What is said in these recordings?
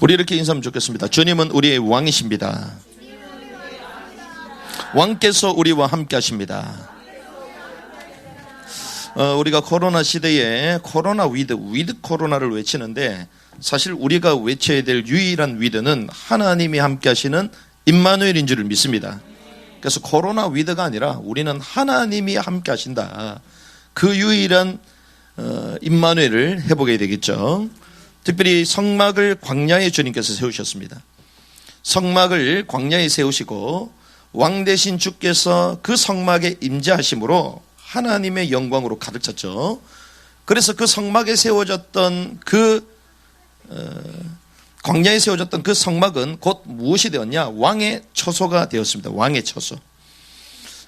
우리 이렇게 인사하면 좋겠습니다. 주님은 우리의 왕이십니다. 왕께서 우리와 함께 하십니다. 우리가 코로나 시대에 코로나 위드 코로나를 외치는데, 사실 우리가 외쳐야 될 유일한 위드는 하나님이 함께 하시는 임마누엘인 줄을 믿습니다. 그래서 코로나 위드가 아니라 우리는 하나님이 함께 하신다. 그 유일한 임마누엘을 해보게 되겠죠. 특별히 성막을 광야에 주님께서 세우셨습니다. 성막을 광야에 세우시고 왕 대신 주께서 그 성막에 임재하심으로 하나님의 영광으로 가득 찼죠. 그래서 그 성막에 세워졌던 광야에 세워졌던 그 성막은 곧 무엇이 되었냐? 왕의 처소가 되었습니다. 왕의 처소.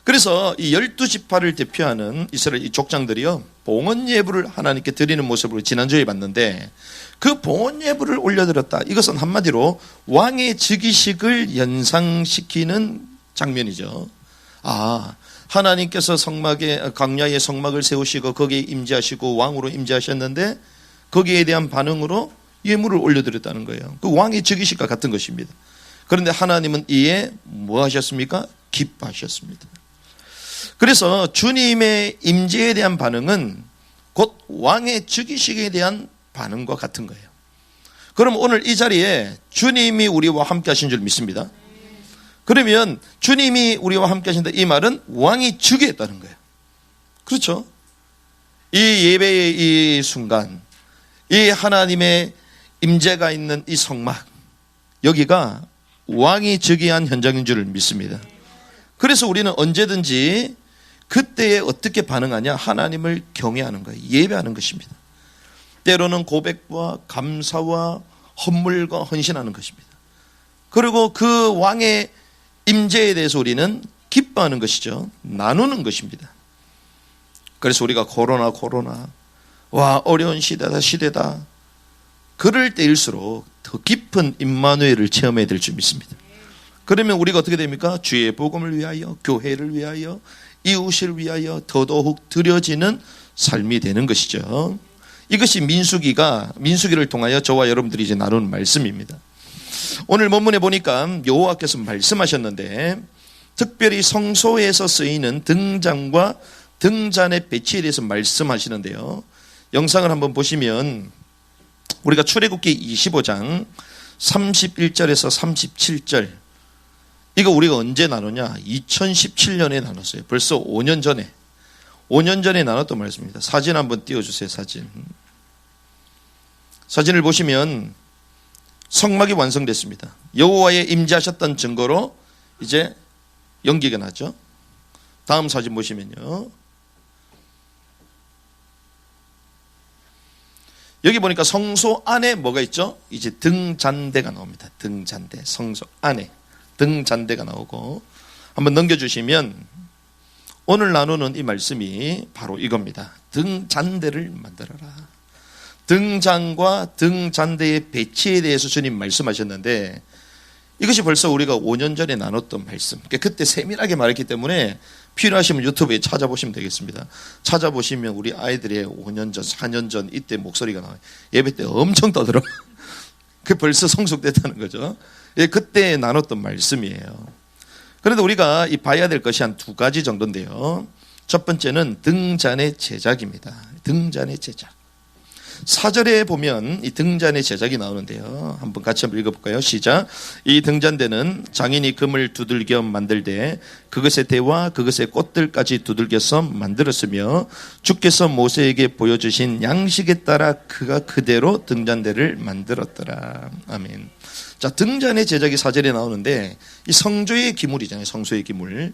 그래서 이 12지파를 대표하는 이스라엘 이 족장들이요, 봉헌 예물을 하나님께 드리는 모습으로 지난주에 봤는데, 그 봉헌 예물을 올려드렸다. 이것은 한마디로 왕의 즉위식을 연상시키는 장면이죠. 하나님께서 광야의 성막을 세우시고 거기에 임재하시고 왕으로 임재하셨는데, 거기에 대한 반응으로 예물을 올려드렸다는 거예요. 그 왕의 즉위식과 같은 것입니다. 그런데 하나님은 이에 뭐 하셨습니까? 기뻐하셨습니다. 그래서 주님의 임재에 대한 반응은 곧 왕의 즉위식에 대한 반응과 같은 거예요. 그럼 오늘 이 자리에 주님이 우리와 함께 하신 줄 믿습니다. 그러면 주님이 우리와 함께 하신다, 이 말은 왕이 즉위했다는 거예요. 그렇죠? 이 예배의 이 순간, 이 하나님의 임재가 있는 이 성막, 여기가 왕이 즉위한 현장인 줄 믿습니다. 그래서 우리는 언제든지 그때에 어떻게 반응하냐? 하나님을 경외하는 거예요. 예배하는 것입니다. 때로는 고백과 감사와 헌물과 헌신하는 것입니다. 그리고 그 왕의 임재에 대해서 우리는 기뻐하는 것이죠. 나누는 것입니다. 그래서 우리가 코로나 와 어려운 시대다 그럴 때일수록 더 깊은 임마누엘을 체험해야 될 줄 믿습니다. 그러면 우리가 어떻게 됩니까? 주의 복음을 위하여, 교회를 위하여, 이웃을 위하여 더더욱 드려지는 삶이 되는 것이죠. 이것이 민수기를 통하여 저와 여러분들이 이제 나누는 말씀입니다. 오늘 본문에 보니까 여호와께서 말씀하셨는데, 특별히 성소에서 쓰이는 등잔과 등잔의 배치에 대해서 말씀하시는데요. 영상을 한번 보시면 우리가 출애굽기 25장 31절에서 37절, 이거 우리가 언제 나누냐? 2017년에 나눴어요. 벌써 5년 전에 나눴던 말씀입니다. 사진 한번 띄워주세요. 사진을 보시면 성막이 완성됐습니다. 여호와의 임재하셨던 증거로 이제 연기가 나죠. 다음 사진 보시면요, 여기 보니까 성소 안에 뭐가 있죠? 이제 등잔대가 나옵니다. 등잔대, 성소 안에 등잔대가 나오고, 한번 넘겨주시면 오늘 나누는 이 말씀이 바로 이겁니다. 등잔대를 만들어라. 등잔과 등잔대의 배치에 대해서 주님 말씀하셨는데, 이것이 벌써 우리가 5년 전에 나눴던 말씀. 그때 세밀하게 말했기 때문에 필요하시면 유튜브에 찾아보시면 되겠습니다. 찾아보시면 우리 아이들의 5년 전, 4년 전 이때 목소리가 나와요. 예배 때 엄청 떠들어. 그 벌써 성숙됐다는 거죠. 그때 나눴던 말씀이에요. 그런데 우리가 봐야 될 것이 한 2가지 정도인데요. 첫 번째는 등잔의 제작입니다. 등잔의 제작. 4절에 보면 이 등잔의 제작이 나오는데요. 한번 같이 한번 읽어볼까요? 시작. 이 등잔대는 장인이 금을 두들겨 만들되 그것의 대와 그것의 꽃들까지 두들겨서 만들었으며, 주께서 모세에게 보여주신 양식에 따라 그가 그대로 등잔대를 만들었더라. 아멘. 자, 등잔의 제작이 4절에 나오는데, 이 성조의 기물이잖아요. 성소의 기물.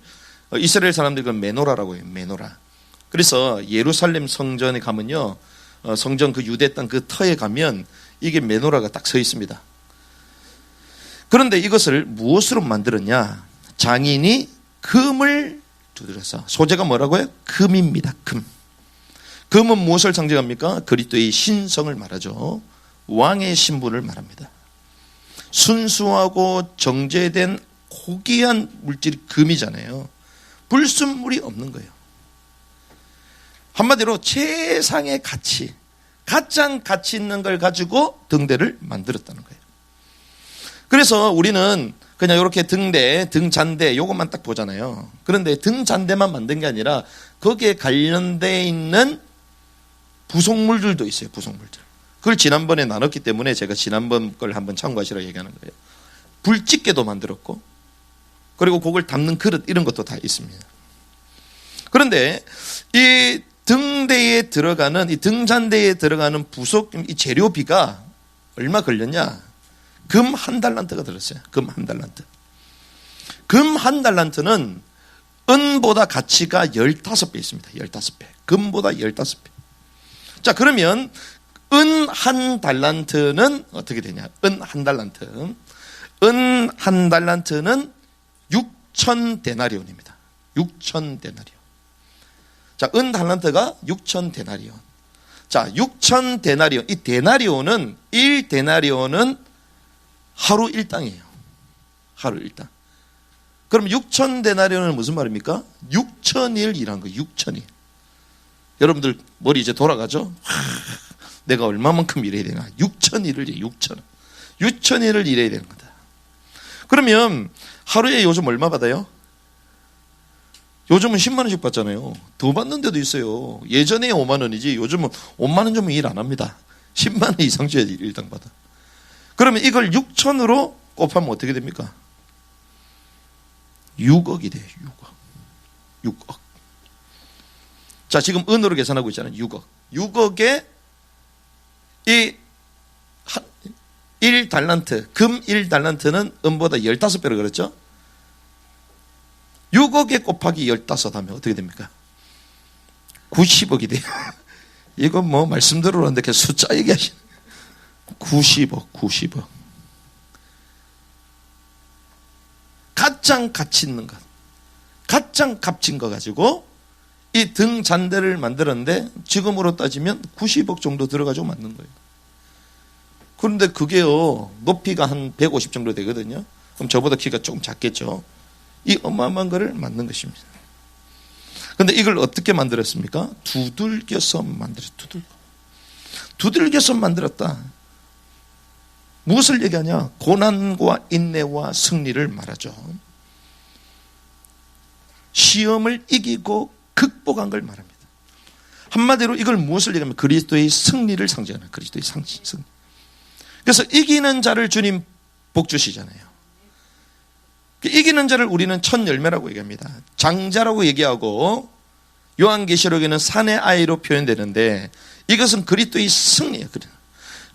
이스라엘 사람들 그건 메노라라고 해요. 메노라. 그래서 예루살렘 성전에 가면요, 성전 그 유대 땅 그 터에 가면 이게 메노라가 딱 서 있습니다. 그런데 이것을 무엇으로 만들었냐? 장인이 금을 두드려서, 소재가 뭐라고요? 금입니다. 금. 금은 무엇을 상징합니까? 그리스도의 신성을 말하죠. 왕의 신분을 말합니다. 순수하고 정제된 고귀한 물질이 금이잖아요. 불순물이 없는 거예요. 한마디로 최상의 가치, 가장 가치 있는 걸 가지고 등대를 만들었다는 거예요. 그래서 우리는 그냥 이렇게 등대, 등잔대 요것만 딱 보잖아요. 그런데 등잔대만 만든 게 아니라 거기에 관련돼 있는 부속물들도 있어요. 부속물들. 그걸 지난번에 나눴기 때문에 제가 지난번 걸 한번 참고하시라고 얘기하는 거예요. 불집게도 만들었고, 그리고 그걸 담는 그릇 이런 것도 다 있습니다. 그런데 이 등대에 들어가는, 이 등잔대에 들어가는 부속 이 재료비가 얼마 걸렸냐? 금 1달란트가 들었어요. 금 1달란트. 금 1달란트는 은보다 가치가 15배 있습니다. 15배. 금보다 15배. 자, 그러면 은 1달란트는 어떻게 되냐? 은 1달란트. 은 1달란트는 6,000데나리온입니다. 6,000데나리온. 자, 은 달란트가 6,000데나리온. 자, 6,000데나리온. 이 데나리온은 1데나리온은 하루 일당이에요. 하루 일당. 그럼 6,000데나리온은 무슨 말입니까? 6,000일 일한 거예요. 6,000일. 여러분들 머리 이제 돌아가죠? 내가 얼마만큼 일해야 되나? 6,000일을 일해요. 6,000일을 일해야 되는 거다. 그러면 하루에 요즘 얼마 받아요? 요즘은 10만 원씩 받잖아요. 더 받는 데도 있어요. 예전에 5만 원이지 요즘은 5만 원 주면 일 안 합니다. 10만 원 이상 줘야지 일당 받아. 그러면 이걸 6,000으로 곱하면 어떻게 됩니까? 6억이 돼요. 6억. 자, 지금 은으로 계산하고 있잖아요. 6억. 6억에 이 1달란트, 금 1달란트는 은보다 15배로 그랬죠? 6억에 곱하기 15 하면 어떻게 됩니까? 90억이 돼요. 이건 뭐 말씀대로 하는데 계속 숫자 얘기하시는 90억. 가장 가치 있는 것, 가장 값진 거 가지고 이 등잔대를 만들었는데 지금으로 따지면 90억 정도 들어가지고 만든 거예요. 그런데 그게요, 높이가 한 150 정도 되거든요. 그럼 저보다 키가 조금 작겠죠. 이 어마어마한 거를 만든 것입니다. 그런데 이걸 어떻게 만들었습니까? 두들겨서 만들었어요. 두들겨서 만들었다. 무엇을 얘기하냐? 고난과 인내와 승리를 말하죠. 시험을 이기고 극복한 걸 말합니다. 한마디로 이걸 무엇을 얘기하면 그리스도의 승리를 상징하는 그리스도의 승리. 그래서 이기는 자를 주님 복 주시잖아요. 이기는 자를 우리는 첫 열매라고 얘기합니다. 장자라고 얘기하고 요한계시록에는 산의 아이로 표현되는데 이것은 그리스도의 승리예요.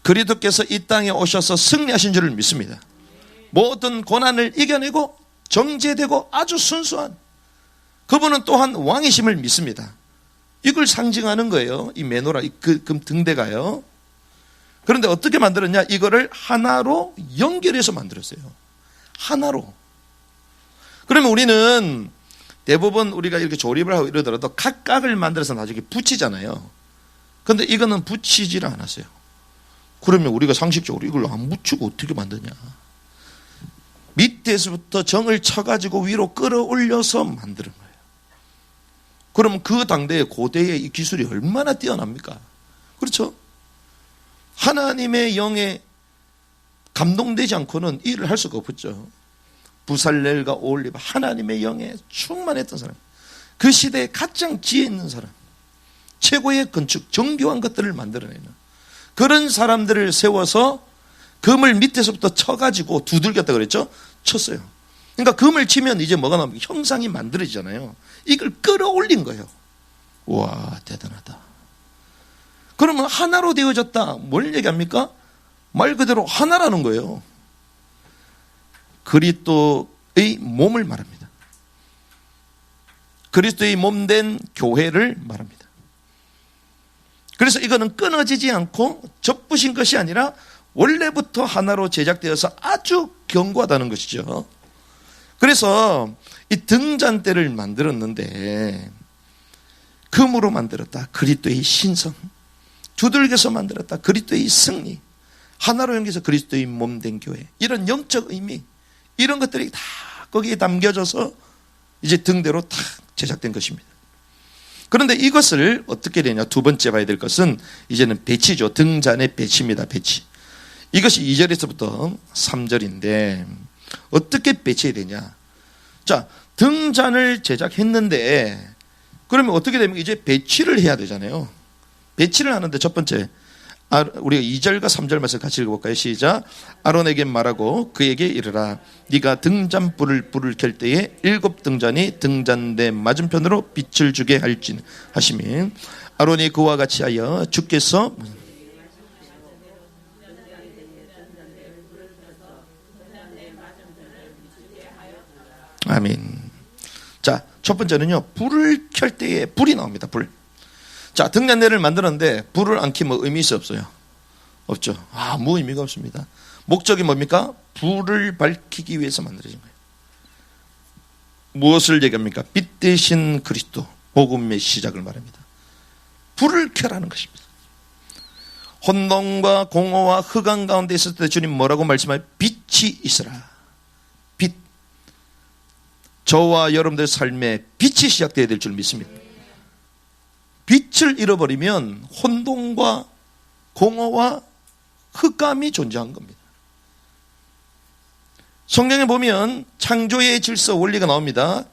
그리스도께서 이 땅에 오셔서 승리하신 줄을 믿습니다. 모든 고난을 이겨내고 정죄되고 아주 순수한 그분은 또한 왕이심을 믿습니다. 이걸 상징하는 거예요. 이 메노라, 그 등대가요. 그런데 어떻게 만들었냐? 이거를 하나로 연결해서 만들었어요. 하나로. 그러면 우리는 대부분 우리가 이렇게 조립을 하고 이러더라도 각각을 만들어서 나중에 붙이잖아요. 그런데 이거는 붙이질 않았어요. 그러면 우리가 상식적으로 이걸 안 붙이고 어떻게 만드냐? 밑에서부터 정을 쳐가지고 위로 끌어올려서 만드는 거예요. 그러면 그 당대의 고대의 이 기술이 얼마나 뛰어납니까? 그렇죠? 하나님의 영에 감동되지 않고는 일을 할 수가 없죠. 부살렐과 오올리바 하나님의 영에 충만했던 사람, 그 시대에 가장 지혜 있는 사람, 최고의 건축, 정교한 것들을 만들어내는 그런 사람들을 세워서 금을 밑에서부터 쳐가지고 두들겼다 그랬죠? 쳤어요. 그러니까 금을 치면 이제 뭐가 나옵니까? 형상이 만들어지잖아요. 이걸 끌어올린 거예요. 와, 대단하다. 그러면 하나로 되어졌다. 뭘 얘기합니까? 말 그대로 하나라는 거예요. 그리스도의 몸을 말합니다. 그리스도의 몸된 교회를 말합니다. 그래서 이거는 끊어지지 않고 접부신 것이 아니라 원래부터 하나로 제작되어서 아주 견고하다는 것이죠. 그래서 이 등잔대를 만들었는데 금으로 만들었다. 그리스도의 신성. 두들겨서 만들었다. 그리스도의 승리. 하나로 연결해서 그리스도의 몸된 교회. 이런 영적 의미, 이런 것들이 다 거기에 담겨져서 이제 등대로 탁 제작된 것입니다. 그런데 이것을 어떻게 되냐? 두 번째 봐야 될 것은 이제는 배치죠. 등잔의 배치입니다. 배치. 이것이 2절에서부터 3절인데 어떻게 배치해야 되냐. 자, 등잔을 제작했는데 그러면 어떻게 되면 이제 배치를 해야 되잖아요. 배치를 하는데 첫 번째, 우리가 2절과 3절 말씀 같이 읽어볼까요? 시작. 아론에게 말하고 그에게 이르라. 네가 등잔불을 켤 때에 7 등잔이 등잔대 맞은편으로 빛을 주게 할지 하시면 아론이 그와 같이 하여 주께서 아멘. 자, 첫 번째는요, 불을 켤 때에 불이 나옵니다. 불. 자, 등잔대를 만들었는데 불을 안 켜면 의미 있어 없어요? 없죠. 아무 의미가 없습니다. 목적이 뭡니까? 불을 밝히기 위해서 만들어진 거예요. 무엇을 얘기합니까? 빛 대신 그리스도, 복음의 시작을 말합니다. 불을 켜라는 것입니다. 혼돈과 공허와 흑암 가운데 있을 때 주님 뭐라고 말씀하여? 빛이 있으라. 빛. 저와 여러분들 삶에 빛이 시작되어야 될 줄 믿습니다. 빛을 잃어버리면 혼돈과 공허와 흑암이 존재한 겁니다. 성경에 보면 창조의 질서 원리가 나옵니다.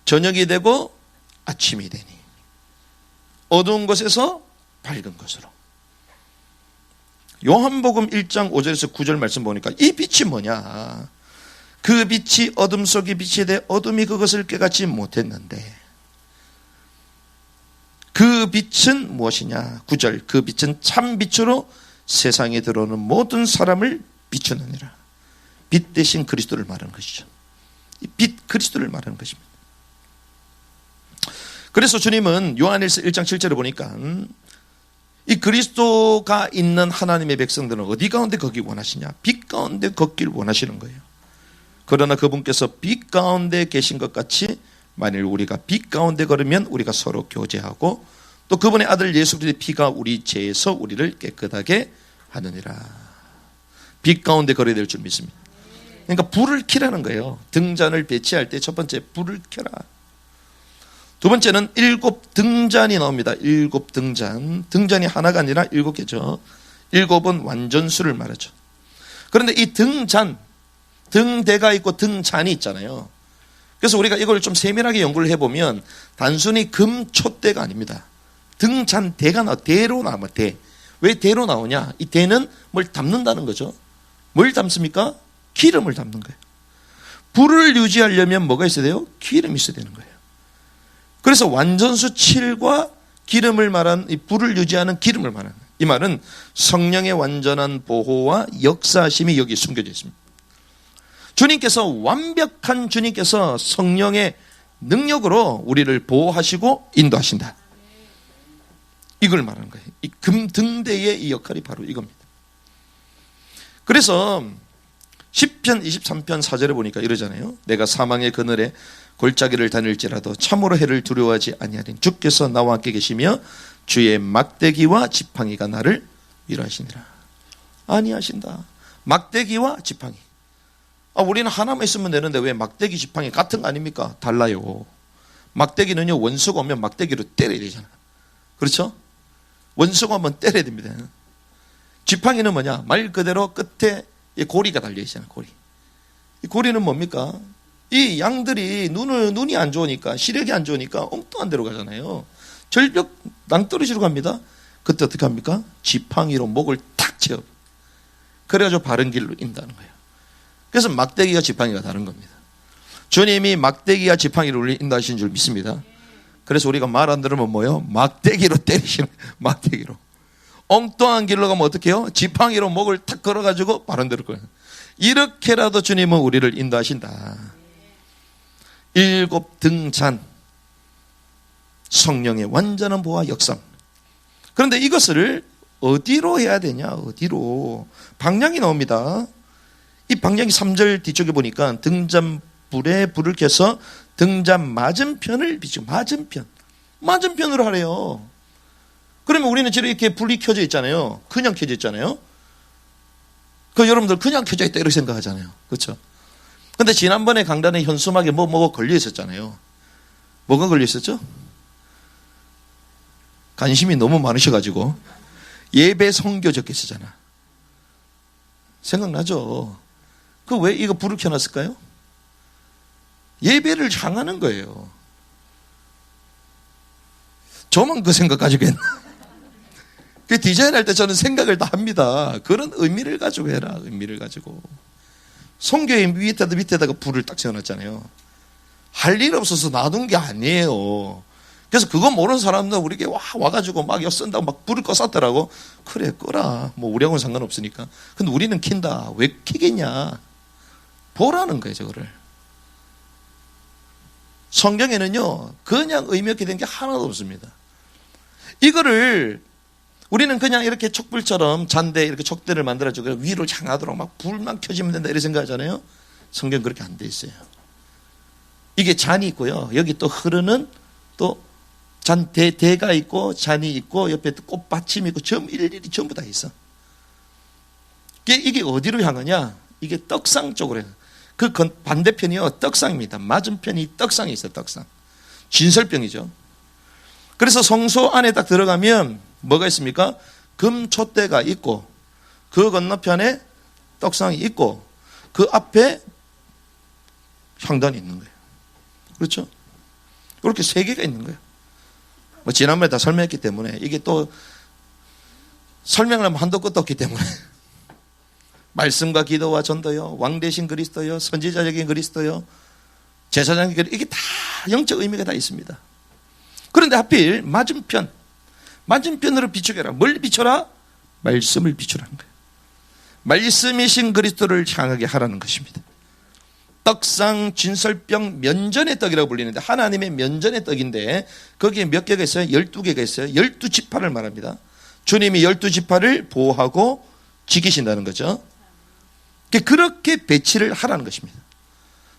저녁이 되고 아침이 되니 어두운 곳에서 밝은 곳으로. 요한복음 1장 5절에서 9절 말씀 보니까 이 빛이 뭐냐. 그 빛이 어둠 속에 빛이 돼 어둠이 그것을 깨닫지 못했는데 그 빛은 무엇이냐. 9절. 그 빛은 참 빛으로 세상에 들어오는 모든 사람을 비추느니라. 빛 대신 그리스도를 말하는 것이죠. 이 빛 그리스도를 말하는 것입니다. 그래서 주님은 요한일서 1장 7절에 보니까 이 그리스도가 있는 하나님의 백성들은 어디 가운데 걷기 원하시냐. 빛 가운데 걷길 원하시는 거예요. 그러나 그분께서 빛 가운데 계신 것 같이 만일 우리가 빛 가운데 걸으면 우리가 서로 교제하고 또 그분의 아들 예수 그리스도의 피가 우리 죄에서 우리를 깨끗하게 하느니라. 빛 가운데 걸어야 될 줄 믿습니다. 그러니까 불을 켜라는 거예요. 등잔을 배치할 때 첫 번째 불을 켜라. 두 번째는 7 등잔이 나옵니다. 7 등잔. 등잔이 하나가 아니라 7개죠. 7은 완전수를 말하죠. 그런데 이 등잔, 등대가 있고 등잔이 있잖아요. 그래서 우리가 이걸 좀 세밀하게 연구를 해보면 단순히 금촛대가 아닙니다. 등잔대가 대로 나와. 대. 왜 대로 나오냐? 이 대는 뭘 담는다는 거죠. 뭘 담습니까? 기름을 담는 거예요. 불을 유지하려면 뭐가 있어야 돼요? 기름이 있어야 되는 거예요. 그래서 완전수 7과 기름을 말한 이 불을 유지하는 기름을 말하는 거예요. 이 말은 성령의 완전한 보호와 역사하심이 여기 숨겨져 있습니다. 주님께서 완벽한 주님께서 성령의 능력으로 우리를 보호하시고 인도하신다. 이걸 말하는 거예요. 이 금등대의 이 역할이 바로 이겁니다. 그래서 시편 23편 4절에 보니까 이러잖아요. 내가 사망의 그늘에 골짜기를 다닐지라도 참으로 해를 두려워하지 아니하리니 주께서 나와 함께 계시며 주의 막대기와 지팡이가 나를 위로하시니라. 아니하신다. 막대기와 지팡이. 우리는 하나만 있으면 되는데 왜 막대기 지팡이 같은 거 아닙니까? 달라요. 막대기는요, 원수가 오면 막대기로 때려야 되잖아요. 그렇죠? 원수가 오면 때려야 됩니다. 지팡이는 뭐냐? 말 그대로 끝에 고리가 달려있잖아요. 고리. 이 고리는 뭡니까? 이 양들이 눈이 안 좋으니까, 시력이 안 좋으니까 엉뚱한 데로 가잖아요. 절벽 낭떠러지로 갑니다. 그때 어떻게 합니까? 지팡이로 목을 탁 채워. 그래가지고 바른 길로 인다는 거예요. 그래서 막대기와 지팡이가 다른 겁니다. 주님이 막대기와 지팡이를 우리 인도하시는 줄 믿습니다. 그래서 우리가 말 안 들으면 뭐요? 막대기로 때리시는 거예요. 막대기로. 엉뚱한 길로 가면 어떻게 해요? 지팡이로 목을 탁 걸어가지고 바른 데로 거예요. 이렇게라도 주님은 우리를 인도하신다. 7 등잔, 성령의 완전한 보호와 역사. 그런데 이것을 어디로 해야 되냐? 어디로? 방향이 나옵니다. 이 방향이 3절 뒤쪽에 보니까 등잔불에 불을 켜서 등잔 맞은편을 비추고, 맞은편으로 하래요. 그러면 우리는 지금 이렇게 불이 켜져 있잖아요. 그냥 켜져 있잖아요. 여러분들 그냥 켜져 있다 이렇게 생각하잖아요. 그렇죠? 근데 지난번에 강단에 현수막에 뭐가 걸려 있었잖아요. 뭐가 걸려 있었죠? 관심이 너무 많으셔가지고 예배 성교 적혀 있었잖아. 생각나죠? 그 왜 이거 불을 켜놨을까요? 예배를 향하는 거예요. 저만 그 생각 가지고 했나? 그 디자인할 때 저는 생각을 다 합니다. 그런 의미를 가지고 해라. 의미를 가지고. 성교회 밑에다가 불을 딱 세워놨잖아요. 할 일 없어서 놔둔 게 아니에요. 그래서 그거 모르는 사람들 우리에게 와가지고 막 엿쓴다고 막 불을 꺼쌌더라고. 그래, 꺼라. 뭐 우리하고는 상관없으니까. 근데 우리는 킨다. 왜 키겠냐? 보라는 거예요, 저거를. 성경에는요, 그냥 의미 없게 된 게 하나도 없습니다. 이거를 우리는 그냥 이렇게 촛불처럼 잔대 이렇게 촛대를 만들어주고 위로 향하도록 막 불만 켜지면 된다 이렇게 생각하잖아요. 성경 그렇게 안 돼 있어요. 이게 잔이 있고요. 여기 또 흐르는 또 대가 있고 잔이 있고 옆에 또 꽃받침이 있고 일일이 전부 다 있어. 이게 어디로 향하냐? 이게 떡상 쪽으로 향해. 그 반대편이요, 떡상입니다. 맞은편이 떡상이 있어요, 떡상. 진설병이죠. 그래서 성소 안에 딱 들어가면 뭐가 있습니까? 금촛대가 있고, 그 건너편에 떡상이 있고, 그 앞에 향단이 있는 거예요. 그렇죠? 이렇게 세 개가 있는 거예요. 뭐 지난번에 다 설명했기 때문에, 이게 또 설명을 하면 한도 끝도 없기 때문에. 말씀과 기도와 전도요, 왕 대신 그리스도요, 선지자적인 그리스도요, 제사장적인 그리스도, 이게 다 영적 의미가 다 있습니다. 그런데 하필 맞은편으로 비추게라. 뭘 비춰라? 말씀을 비추라는 거예요. 말씀이신 그리스도를 향하게 하라는 것입니다. 떡상, 진설병, 면전의 떡이라고 불리는데 하나님의 면전의 떡인데 거기에 몇 개가 있어요? 12개가 있어요. 12지파를 말합니다. 주님이 12지파를 보호하고 지키신다는 거죠. 그렇게 배치를 하라는 것입니다.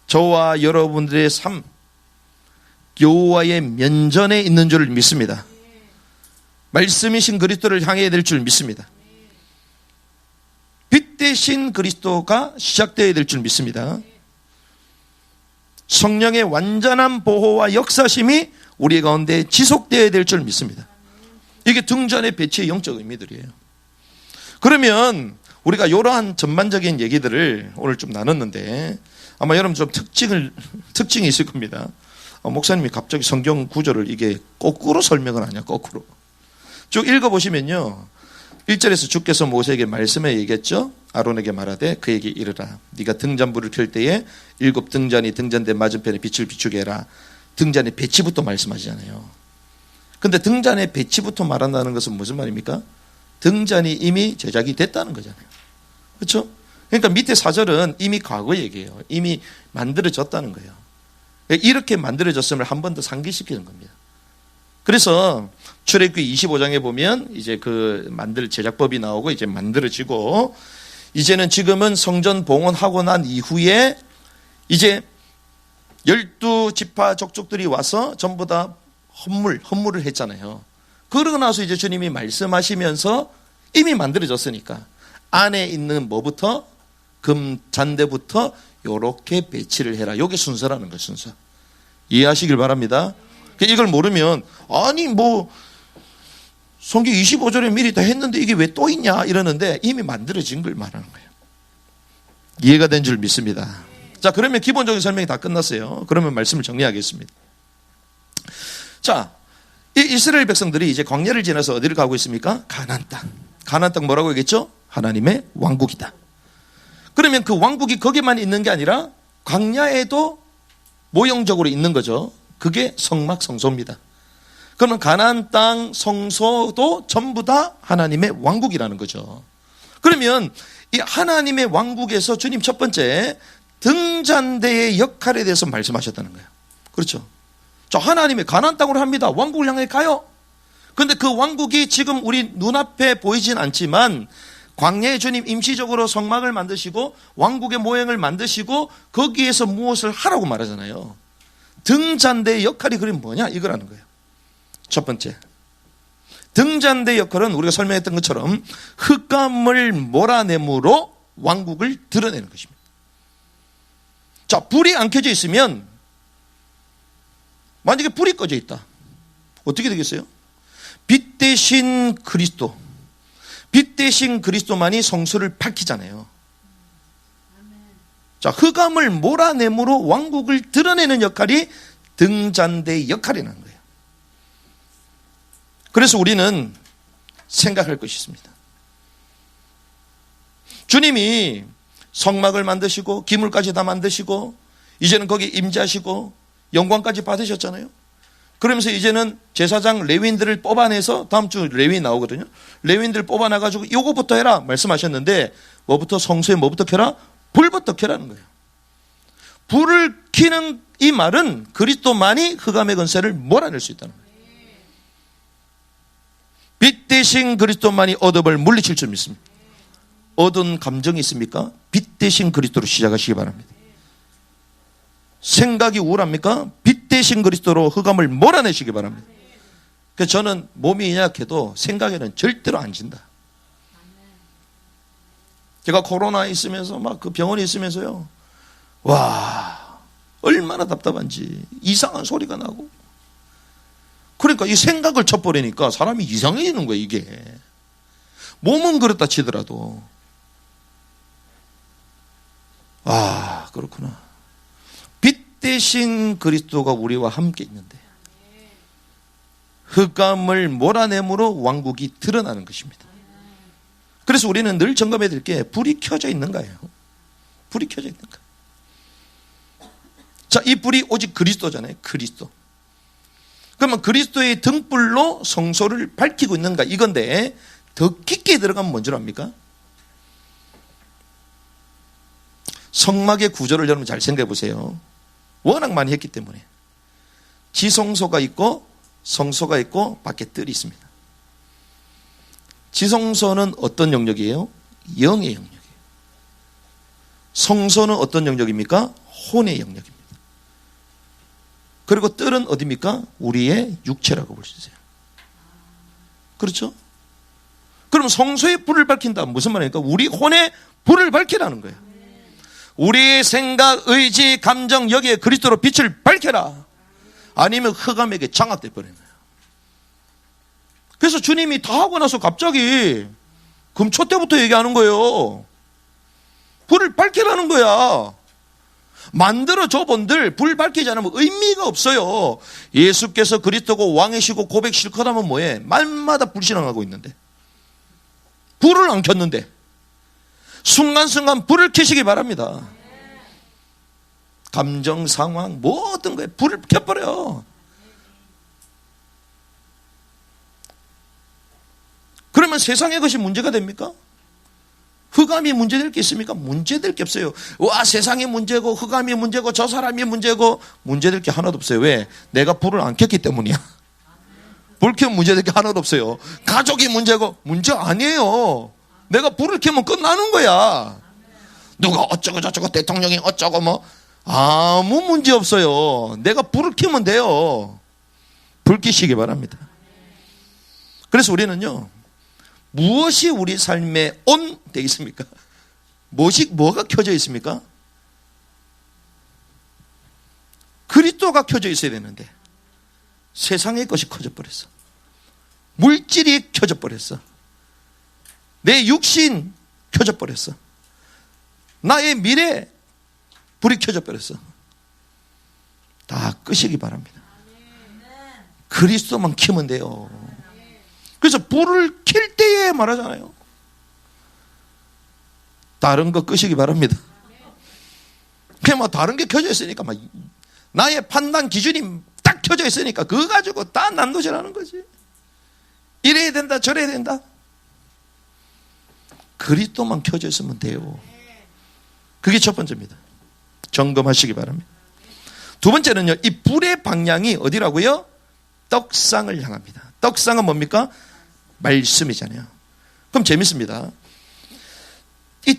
저와 여러분들의 삶, 여호와의 면전에 있는 줄 믿습니다. 말씀이신 그리스도를 향해야 될 줄 믿습니다. 빛 대신 그리스도가 시작되어야 될 줄 믿습니다. 성령의 완전한 보호와 역사심이 우리 가운데 지속되어야 될 줄 믿습니다. 이게 등잔의 배치의 영적 의미들이에요. 그러면 우리가 이러한 전반적인 얘기들을 오늘 좀 나눴는데 아마 여러분 좀 특징이 있을 겁니다. 목사님이 갑자기 성경 구절을 이게 거꾸로 설명을 하냐, 거꾸로. 쭉 읽어보시면요. 1절에서 주께서 모세에게 말씀해 얘기했죠. 아론에게 말하되 그에게 이르라. 네가 등잔불을 켤 때에 7 등잔이 등잔대 맞은편에 빛을 비추게 해라. 등잔의 배치부터 말씀하시잖아요. 근데 등잔의 배치부터 말한다는 것은 무슨 말입니까? 등잔이 이미 제작이 됐다는 거잖아요. 그렇죠? 그러니까 밑에 4절은 이미 과거 얘기예요. 이미 만들어졌다는 거예요. 이렇게 만들어졌음을 한 번 더 상기시키는 겁니다. 그래서 출애굽기 25장에 보면 이제 그 제작법이 나오고 이제 만들어지고 이제는 지금은 성전 봉헌하고 난 이후에 이제 12지파 족족들이 와서 전부 다 헌물을 했잖아요. 그러고 나서 이제 주님이 말씀하시면서 이미 만들어졌으니까 안에 있는 뭐부터 금 잔대부터 요렇게 배치를 해라. 요게 순서라는 거예요. 순서. 이해하시길 바랍니다. 이걸 모르면 아니 뭐 성경 25절에 미리 다 했는데 이게 왜 또 있냐 이러는데 이미 만들어진 걸 말하는 거예요. 이해가 된 줄 믿습니다. 자, 그러면 기본적인 설명이 다 끝났어요. 그러면 말씀을 정리하겠습니다. 자, 이 이스라엘 백성들이 이제 광야를 지나서 어디를 가고 있습니까? 가나안 땅. 가나안 땅 뭐라고 얘기했죠? 하나님의 왕국이다. 그러면 그 왕국이 거기만 있는 게 아니라 광야에도 모형적으로 있는 거죠. 그게 성막 성소입니다. 그러면 가나안 땅 성소도 전부 다 하나님의 왕국이라는 거죠. 그러면 이 하나님의 왕국에서 주님 첫 번째 등잔대의 역할에 대해서 말씀하셨다는 거예요. 그렇죠. 자, 하나님의 가나안 땅으로 합니다. 왕국을 향해 가요. 그런데 그 왕국이 지금 우리 눈앞에 보이진 않지만 광야의 주님 임시적으로 성막을 만드시고 왕국의 모형을 만드시고 거기에서 무엇을 하라고 말하잖아요. 등잔대의 역할이 그럼 뭐냐 이거라는 거예요. 첫 번째, 등잔대 역할은 우리가 설명했던 것처럼 흙감을 몰아내므로 왕국을 드러내는 것입니다. 자, 불이 안 켜져 있으면 만약에 불이 꺼져 있다. 어떻게 되겠어요? 빛 대신 그리스도. 빛 대신 그리스도만이 성소를 밝히잖아요. 자, 흑암을 몰아내므로 왕국을 드러내는 역할이 등잔대의 역할이라는 거예요. 그래서 우리는 생각할 것이 있습니다. 주님이 성막을 만드시고 기물까지 다 만드시고 이제는 거기 임재하시고 영광까지 받으셨잖아요. 그러면서 이제는 제사장 레위인들을 뽑아내서 다음 주 레위인 나오거든요. 레위인들 뽑아놔가지고 요거부터 해라 말씀하셨는데 뭐부터 성소에 뭐부터 켜라? 불부터 켜라는 거예요. 불을 켜는 이 말은 그리스도만이 흑암의 권세를 몰아낼 수 있다는 거예요. 빛 대신 그리스도만이 어둠을 물리칠 줄 믿습니다. 어두운 감정이 있습니까? 빛 대신 그리스도로 시작하시기 바랍니다. 생각이 우울합니까? 빛 대신 그리스도로 흑암을 몰아내시기 바랍니다. 그래서 저는 몸이 약해도 생각에는 절대로 안 진다. 제가 코로나 있으면서 막 그 병원에 있으면서요. 와, 얼마나 답답한지. 이상한 소리가 나고. 그러니까 이 생각을 쳐버리니까 사람이 이상해지는 거예요, 이게. 몸은 그렇다 치더라도. 아, 그렇구나. 빛 대신 그리스도가 우리와 함께 있는데 흑암을 몰아내므로 왕국이 드러나는 것입니다. 그래서 우리는 늘 점검해야 될 게 불이 켜져 있는가요? 불이 켜져 있는가? 자, 이 불이 오직 그리스도잖아요. 그리스도. 그러면 그리스도의 등불로 성소를 밝히고 있는가 이건데 더 깊게 들어가면 뭔 줄 압니까? 성막의 구조를 여러분 잘 생각해 보세요. 워낙 많이 했기 때문에 지성소가 있고 성소가 있고 밖에 뜰이 있습니다. 지성소는 어떤 영역이에요? 영의 영역이에요. 성소는 어떤 영역입니까? 혼의 영역입니다. 그리고 뜰은 어디입니까? 우리의 육체라고 볼 수 있어요. 그렇죠? 그럼 성소에 불을 밝힌다 무슨 말입니까? 우리 혼에 불을 밝히라는 거예요. 우리의 생각, 의지, 감정 여기에 그리스도로 빛을 밝혀라. 아니면 흑암에게 장악돼 버리는 거예요. 그래서 주님이 다 하고 나서 갑자기 금초 때부터 얘기하는 거예요. 불을 밝히라는 거야. 만들어줘 본들 불 밝히지 않으면 의미가 없어요. 예수께서 그리스도고 왕이시고 고백 실컷 하면 뭐해? 말마다 불신앙하고 있는데 불을 안 켰는데 순간순간 불을 켜시기 바랍니다. 감정, 상황 모든 거에 불을 켜버려. 그러면 세상의 것이 문제가 됩니까? 흑암이 문제될 게 있습니까? 문제될 게 없어요. 와, 세상이 문제고 흑암이 문제고 저 사람이 문제고 문제될 게 하나도 없어요. 왜? 내가 불을 안 켰기 때문이야. 불 켜면 문제될 게 하나도 없어요. 가족이 문제고 문제 아니에요. 내가 불을 켜면 끝나는 거야. 누가 어쩌고 저쩌고 대통령이 어쩌고 뭐 아무 문제 없어요. 내가 불을 켜면 돼요. 불 켜시기 바랍니다. 그래서 우리는요, 무엇이 우리 삶에 온 돼 있습니까? 뭐가 켜져 있습니까? 그리스도가 켜져 있어야 되는데 세상의 것이 켜져 버렸어. 물질이 켜져 버렸어. 내 육신 켜져 버렸어. 나의 미래 불이 켜져 버렸어. 다 끄시기 바랍니다. 그리스도만 켜면 돼요. 그래서 불을 켤 때에 말하잖아요. 다른 거 끄시기 바랍니다. 그냥 뭐 다른 게 켜져 있으니까 막 나의 판단 기준이 딱 켜져 있으니까 그거 가지고 다 난도질하는 거지. 이래야 된다 저래야 된다. 그리스도만 켜져 있으면 돼요. 그게 첫 번째입니다. 점검하시기 바랍니다. 두 번째는요, 이 불의 방향이 어디라고요? 떡상을 향합니다. 떡상은 뭡니까? 말씀이잖아요. 그럼 재밌습니다. 이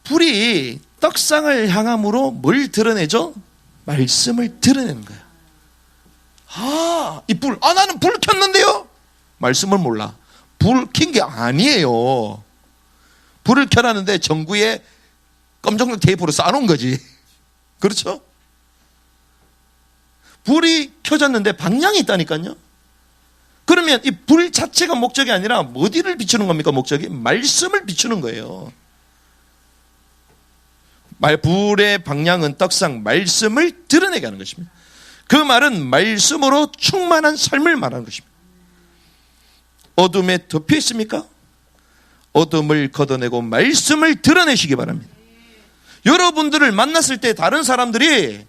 불이 떡상을 향함으로 뭘 드러내죠? 말씀을 드러내는 거예요. 아, 이 불, 나는 불 켰는데요? 말씀을 몰라. 불 켠 게 아니에요. 불을 켜놨는데 전구에 검정색 테이프로 쌓아놓은 거지. 그렇죠? 불이 켜졌는데 방향이 있다니까요. 그러면 이 불 자체가 목적이 아니라 어디를 비추는 겁니까? 목적이 말씀을 비추는 거예요. 불의 방향은 떡상, 말씀을 드러내게 하는 것입니다. 그 말은 말씀으로 충만한 삶을 말하는 것입니다. 어둠에 덮여 있습니까? 어둠을 걷어내고 말씀을 드러내시기 바랍니다. 여러분들을 만났을 때 다른 사람들이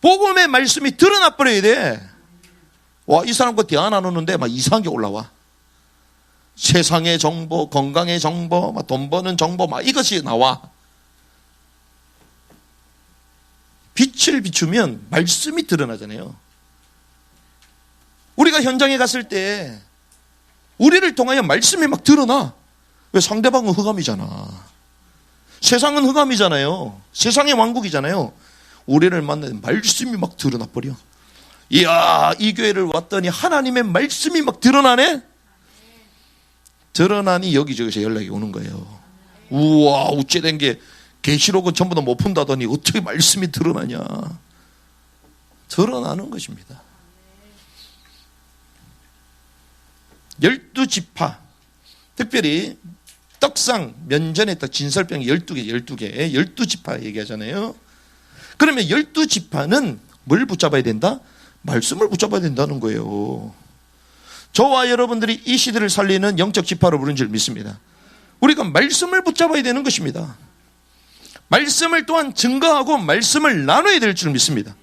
복음의 말씀이 드러나 버려야 돼. 와, 이 사람과 대화 나누는데 막 이상한 게 올라와. 세상의 정보, 건강의 정보, 막 돈 버는 정보, 막 이것이 나와. 빛을 비추면 말씀이 드러나잖아요. 우리가 현장에 갔을 때 우리를 통하여 말씀이 막 드러나. 왜? 상대방은 흑암이잖아. 세상은 흑암이잖아요. 세상의 왕국이잖아요. 우리를 만나면 말씀이 막 드러나 버려. 이야, 이 교회를 왔더니 하나님의 말씀이 막 드러나네? 드러나니 여기저기서 연락이 오는 거예요. 우와, 어째된 게 계시록은 전부 다 못 푼다더니 어떻게 말씀이 드러나냐. 드러나는 것입니다. 12지파, 특별히 떡상, 면전에 딱 진설병 12개, 12지파 얘기하잖아요. 그러면 12지파는 뭘 붙잡아야 된다? 말씀을 붙잡아야 된다는 거예요. 저와 여러분들이 이 시대를 살리는 영적 지파로 부른 줄 믿습니다. 우리가 말씀을 붙잡아야 되는 것입니다. 말씀을 또한 증거하고 말씀을 나눠야 될 줄 믿습니다.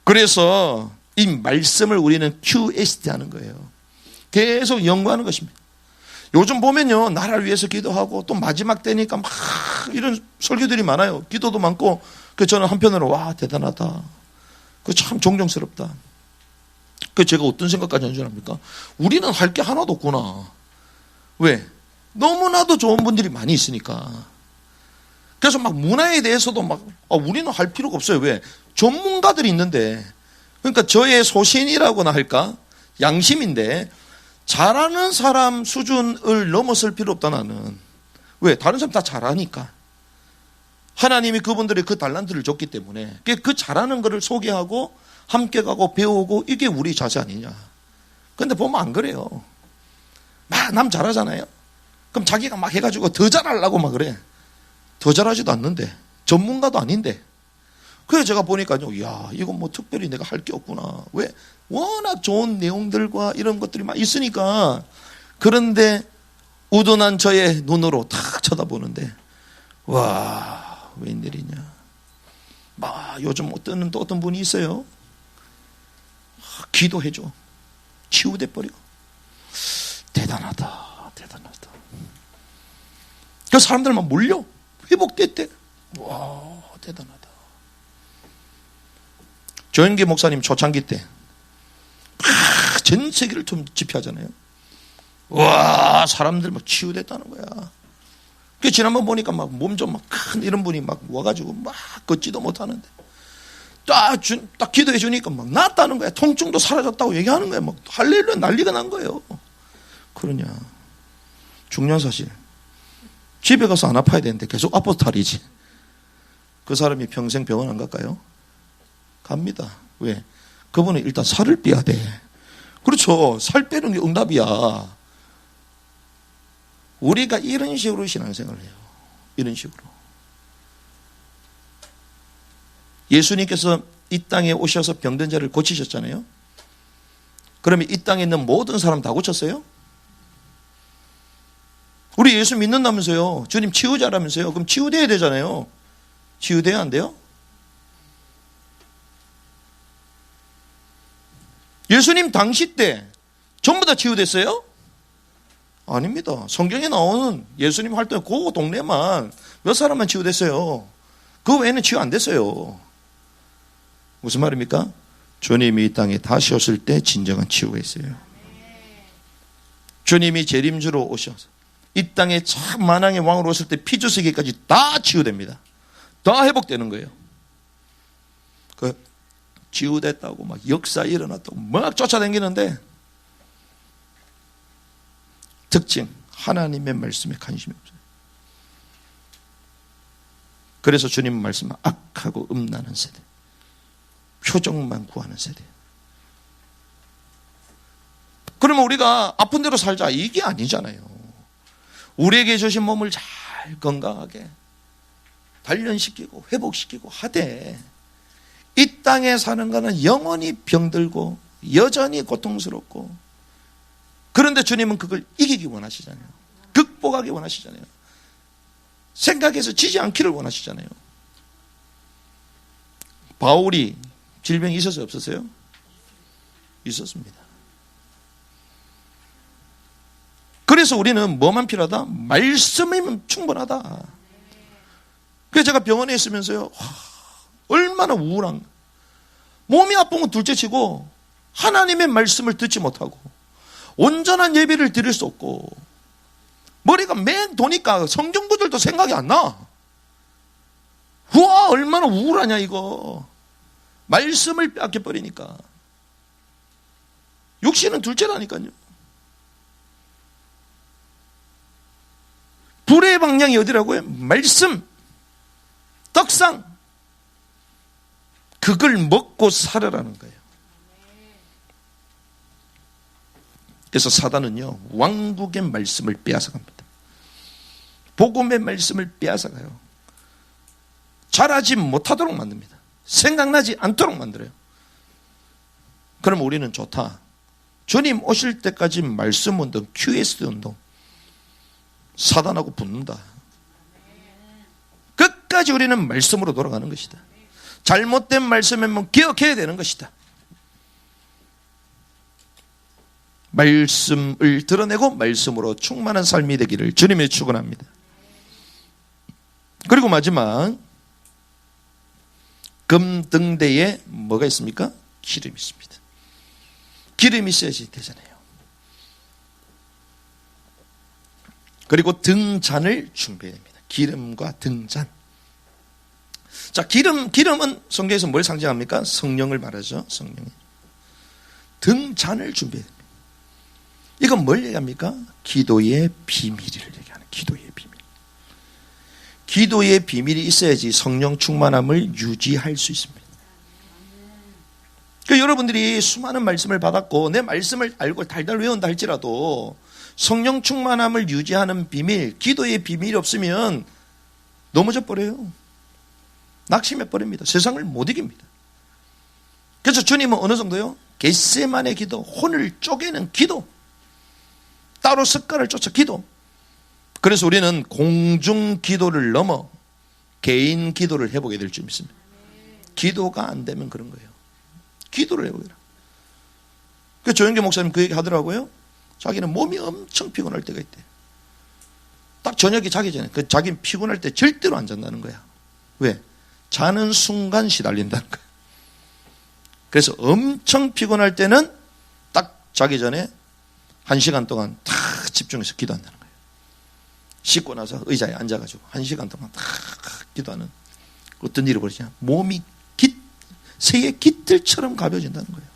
그래서 이 말씀을 우리는 QST 하는 거예요. 계속 연구하는 것입니다. 요즘 보면요, 나라를 위해서 기도하고 또 마지막 때니까 막 이런 설교들이 많아요. 기도도 많고. 그래서 저는 한편으로 와, 대단하다. 그 참 존경스럽다. 그 제가 어떤 생각까지 하는 줄 압니까? 우리는 할 게 하나도 없구나. 왜? 너무나도 좋은 분들이 많이 있으니까. 그래서 막 문화에 대해서도 막 우리는 할 필요가 없어요. 왜? 전문가들이 있는데. 그러니까 저의 소신이라고나 할까? 양심인데 잘하는 사람 수준을 넘어설 필요 없다 나는. 왜? 다른 사람 다 잘하니까. 하나님이 그분들의 그 달란트를 줬기 때문에 그 잘하는 것을 소개하고 함께 가고 배우고 이게 우리 자세 아니냐. 근데 보면 안 그래요. 막 남 잘하잖아요. 그럼 자기가 막 해가지고 더 잘하려고 막 그래. 더 잘하지도 않는데 전문가도 아닌데. 그래서 제가 보니까요, 이야, 이건 뭐 특별히 내가 할 게 없구나. 왜? 워낙 좋은 내용들과 이런 것들이 막 있으니까. 그런데 우둔한 저의 눈으로 탁 쳐다보는데, 와, 웬일이냐. 막 요즘 또 어떤 분이 있어요. 기도해줘. 치유돼 버려. 대단하다, 대단하다. 그 사람들 막 몰려. 회복됐대. 와, 대단하다. 조영기 목사님 초창기 때 전 세계를 좀 집회하잖아요. 와, 사람들 막 치유됐다는 거야. 그 지난번 보니까 막 몸 좀 막 큰 이런 분이 막 와가지고 막 걷지도 못하는데 딱 기도해 주니까 막 낫다는 거야. 통증도 사라졌다고 얘기하는 거야. 막 할렐루야 난리가 난 거예요. 그러냐. 중요한 사실. 집에 가서 안 아파야 되는데 계속 아파서 탈이지. 그 사람이 평생 병원 안 갈까요? 갑니다. 왜? 그분은 일단 살을 빼야 돼. 그렇죠. 살 빼는 게 응답이야. 우리가 이런 식으로 신앙생활을 해요. 이런 식으로. 예수님께서 이 땅에 오셔서 병든 자를 고치셨잖아요. 그러면 이 땅에 있는 모든 사람 다 고쳤어요? 우리 예수 믿는다면서요. 주님 치유자라면서요. 그럼 치유돼야 되잖아요. 치유돼야 안 돼요? 예수님 당시 때 전부 다 치유됐어요? 아닙니다. 성경에 나오는 예수님 활동 그 동네만 몇 사람만 치유됐어요. 그 외에는 치유 안 됐어요. 무슨 말입니까? 주님이 이 땅에 다시 오실 때 진정한 치유가 있어요. 주님이 재림주로 오셔서 이 땅에 참 만왕의 왕으로 오실 때 피주세계까지 다 치유됩니다. 다 회복되는 거예요. 그 치유됐다고 막 역사 일어났다고 막 쫓아다니는데 특징, 하나님의 말씀에 관심이 없어요. 그래서 주님 말씀은 악하고 음란한 세대, 표적만 구하는 세대. 그러면 우리가 아픈 대로 살자 이게 아니잖아요. 우리에게 주신 몸을 잘 건강하게 단련시키고 회복시키고 하되 이 땅에 사는 거는 영원히 병들고 여전히 고통스럽고, 그런데 주님은 그걸 이기기 원하시잖아요. 극복하기 원하시잖아요. 생각해서 지지 않기를 원하시잖아요. 바울이 질병이 있었어요, 없었어요? 있었습니다. 그래서 우리는 뭐만 필요하다? 말씀이면 충분하다. 그래서 제가 병원에 있으면서요, 얼마나 우울한, 몸이 아픈 건 둘째치고 하나님의 말씀을 듣지 못하고 온전한 예배를 드릴 수 없고 머리가 맹 도니까 성경 구절도 생각이 안 나. 우와, 얼마나 우울하냐 이거. 말씀을 뺏겨버리니까. 육신은 둘째라니까요. 불의 방향이 어디라고요? 말씀, 떡상. 그걸 먹고 살으라는 거예요. 그래서 사단은요, 왕국의 말씀을 빼앗아갑니다. 복음의 말씀을 빼앗아가요. 잘하지 못하도록 만듭니다. 생각나지 않도록 만들어요. 그럼 우리는 좋다. 주님 오실 때까지 말씀 운동, QSD 운동. 사단하고 붙는다. 끝까지 우리는 말씀으로 돌아가는 것이다. 잘못된 말씀이면 기억해야 되는 것이다. 말씀을 드러내고 말씀으로 충만한 삶이 되기를 주님의 축원합니다. 그리고 마지막, 금등대에 뭐가 있습니까? 기름이 있습니다. 기름이 있어야지 되잖아요. 그리고 등잔을 준비해야 됩니다. 기름과 등잔. 자, 기름은 성경에서 뭘 상징합니까? 성령을 말하죠. 성령. 등잔을 준비해야 됩니다. 이건 뭘 얘기합니까? 기도의 비밀을 얘기하는, 기도의 비밀. 기도의 비밀이 있어야지 성령 충만함을 유지할 수 있습니다. 그러니까 여러분들이 수많은 말씀을 받았고 내 말씀을 알고 달달 외운다 할지라도 성령 충만함을 유지하는 비밀, 기도의 비밀이 없으면 넘어져 버려요. 낙심해 버립니다. 세상을 못 이깁니다. 그래서 주님은 어느 정도요? 겟세마네 기도, 혼을 쪼개는 기도, 따로 습관을 쫓아 기도. 그래서 우리는 공중 기도를 넘어 개인 기도를 해보게 될 줄 믿습니다. 기도가 안 되면 그런 거예요. 기도를 해보게라. 그 조영기 목사님 그 얘기 하더라고요. 자기는 몸이 엄청 피곤할 때가 있대. 딱 저녁에 자기 전에, 그 자기는 피곤할 때 절대로 안 잔다는 거야. 왜? 자는 순간 시달린다는 거야. 그래서 엄청 피곤할 때는 딱 자기 전에 1시간 동안 다 집중해서 기도한다는 거예요. 씻고 나서 의자에 앉아가지고 1시간 동안 다 기도하는. 어떤 일이 벌어지냐? 몸이 새의 깃들처럼 가벼워진다는 거예요.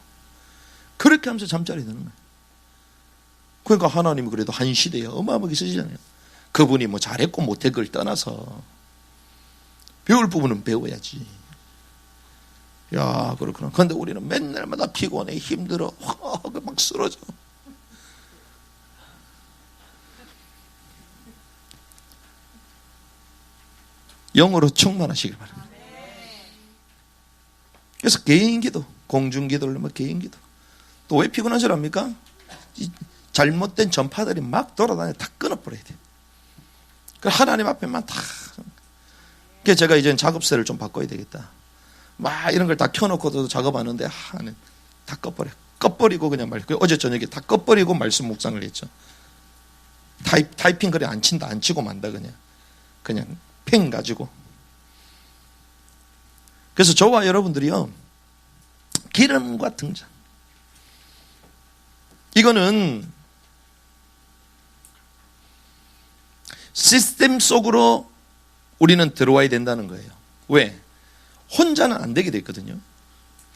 그렇게 하면서 잠자리 드는 거예요. 그러니까 하나님이 그래도 한 시대에 어마어마하게 쓰시잖아요. 그분이 뭐 잘했고 못했고 떠나서 배울 부분은 배워야지. 야, 그렇구나. 그런데 우리는 맨날마다 피곤해, 힘들어, 막 쓰러져. 영으로 충만하시길 바랍니다. 그래서 개인기도, 공중기도를 넣으면 개인기도. 또 왜 피곤한 줄 압니까? 잘못된 전파들이 막 돌아다녀 다 끊어버려야 돼요. 하나님 앞에만 다. 그래서 제가 이제 작업세를 좀 바꿔야 되겠다. 막 이런 걸 다 켜놓고도 작업하는데 다 꺼버려. 꺼버리고 그냥 어제 저녁에 다 꺼버리고 말씀 묵상을 했죠. 타이핑 그래 안 친다, 안 치고 만다 그냥 펜 가지고. 그래서 저와 여러분들이요, 기름과 등잔, 이거는 시스템 속으로 우리는 들어와야 된다는 거예요. 왜? 혼자는 안 되게 돼 있거든요.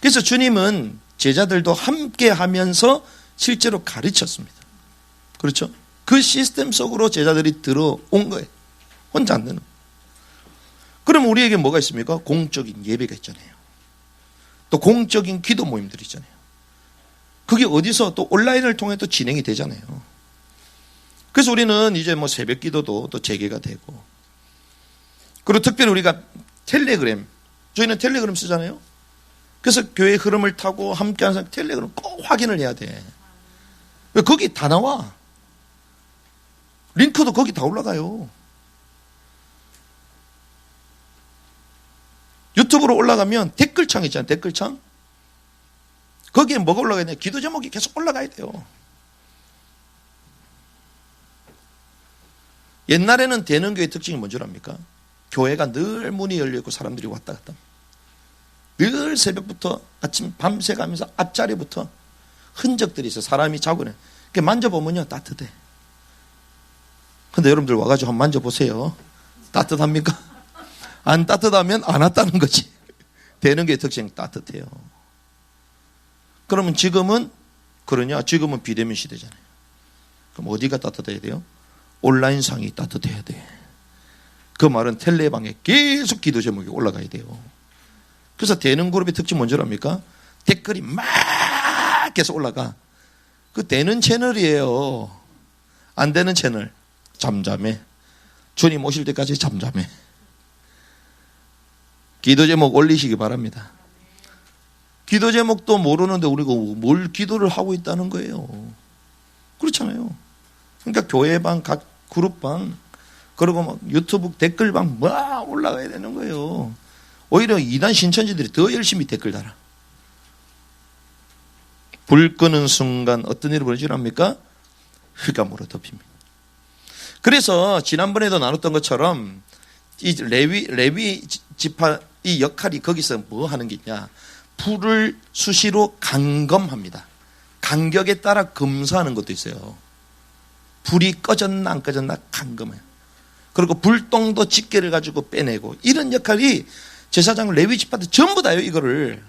그래서 주님은 제자들도 함께 하면서 실제로 가르쳤습니다. 그렇죠? 그 시스템 속으로 제자들이 들어온 거예요. 혼자 안 되는 거예요. 그럼 우리에게 뭐가 있습니까? 공적인 예배가 있잖아요. 또 공적인 기도 모임들이 있잖아요. 그게 어디서 또 온라인을 통해 또 진행이 되잖아요. 그래서 우리는 이제 뭐 새벽 기도도 또 재개가 되고, 그리고 특별히 우리가 텔레그램, 저희는 텔레그램 쓰잖아요. 그래서 교회 흐름을 타고 함께하는 사람 텔레그램 꼭 확인을 해야 돼. 거기 다 나와. 링크도 거기 다 올라가요. 유튜브로 올라가면 댓글창 있잖아요. 댓글창. 거기에 뭐가 올라가야 되냐. 기도 제목이 계속 올라가야 돼요. 옛날에는 대능교의 특징이 뭔 줄 압니까? 교회가 늘 문이 열려있고 사람들이 왔다 갔다 합니다. 늘 새벽부터 아침 밤새 가면서 앞자리부터 흔적들이 있어요. 사람이 자고 해. 만져보면요 따뜻해. 근데 여러분들 와가지고 한번 만져보세요. 따뜻합니까? 안 따뜻하면 안 왔다는 거지. 대능교의 특징 따뜻해요. 그러면 지금은 그러냐? 지금은 비대면 시대잖아요. 그럼 어디가 따뜻해야 돼요? 온라인상이 따뜻해야 돼. 그 말은 텔레방에 계속 기도 제목이 올라가야 돼요. 그래서 대능그룹의 특징 뭔지 압니까? 댓글이 막 계속 올라가. 그 되는 채널이에요. 안 되는 채널 잠잠해. 주님 오실 때까지 잠잠해. 기도 제목 올리시기 바랍니다. 기도 제목도 모르는데 우리가 뭘 기도를 하고 있다는 거예요. 그렇잖아요. 그러니까 교회방, 각 그룹방, 그리고 막 유튜브 댓글방 막 올라가야 되는 거예요. 오히려 이단 신천지들이 더 열심히 댓글 달아. 불 끄는 순간 어떤 일이 벌어지는 합니까? 흑암으로 덮입니다. 그래서 지난번에도 나눴던 것처럼 이 레위 지파 이 역할이 거기서 뭐 하는 게 있냐? 불을 수시로 감검합니다. 간격에 따라 검사하는 것도 있어요. 불이 꺼졌나 안 꺼졌나 감검해요. 그리고 불똥도 집게를 가지고 빼내고 이런 역할이 제사장 레위 지파들 전부 다요. 이거를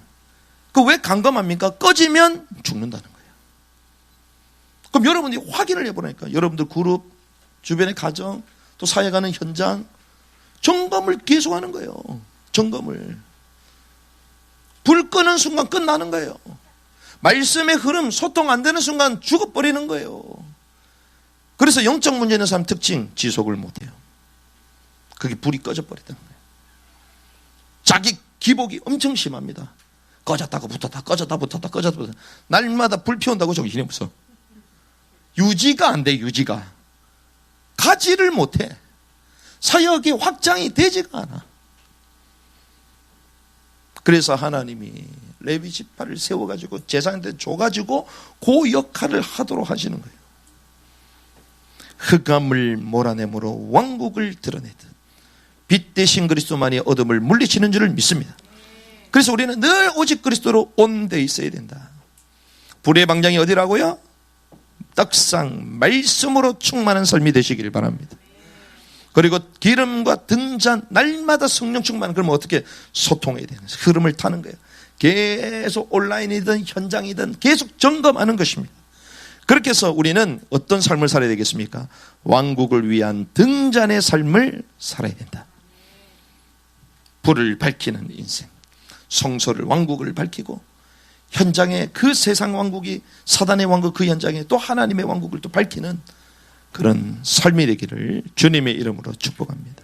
그 왜 감검합니까? 꺼지면 죽는다는 거예요. 그럼 여러분이 확인을 해보라니까. 여러분들 그룹, 주변의 가정, 또 사회 가는 현장 점검을 계속하는 거예요. 점검을. 불 끄는 순간 끝나는 거예요. 말씀의 흐름 소통 안 되는 순간 죽어버리는 거예요. 그래서 영적 문제 있는 사람 특징 지속을 못해요. 그게 불이 꺼져버리다는 거예요. 자기 기복이 엄청 심합니다. 꺼졌다가 붙었다 꺼졌다 붙었다 꺼졌다 붙었다. 날마다 불 피운다고 정신이 없어. 유지가 안 돼. 유지가 가지를 못해. 사역이 확장이 되지가 않아. 그래서 하나님이 레위 지파를 세워가지고 제사장한테 줘가지고 그 역할을 하도록 하시는 거예요. 흑암을 몰아내므로 왕국을 드러내듯 빛 대신 그리스도만이 어둠을 물리치는 줄을 믿습니다. 그래서 우리는 늘 오직 그리스도로 온데 있어야 된다. 불의 방장이 어디라고요? 떡상 말씀으로 충만한 삶이 되시길 바랍니다. 그리고 기름과 등잔 날마다 성령 충만. 그러면 어떻게 소통해야 되는 흐름을 타는 거예요. 계속 온라인이든 현장이든 계속 점검하는 것입니다. 그렇게 해서 우리는 어떤 삶을 살아야 되겠습니까? 왕국을 위한 등잔의 삶을 살아야 된다. 불을 밝히는 인생, 성소를 왕국을 밝히고 현장에 그 세상 왕국이 사단의 왕국 그 현장에 또 하나님의 왕국을 또 밝히는 그런 삶이 되기를 주님의 이름으로 축복합니다.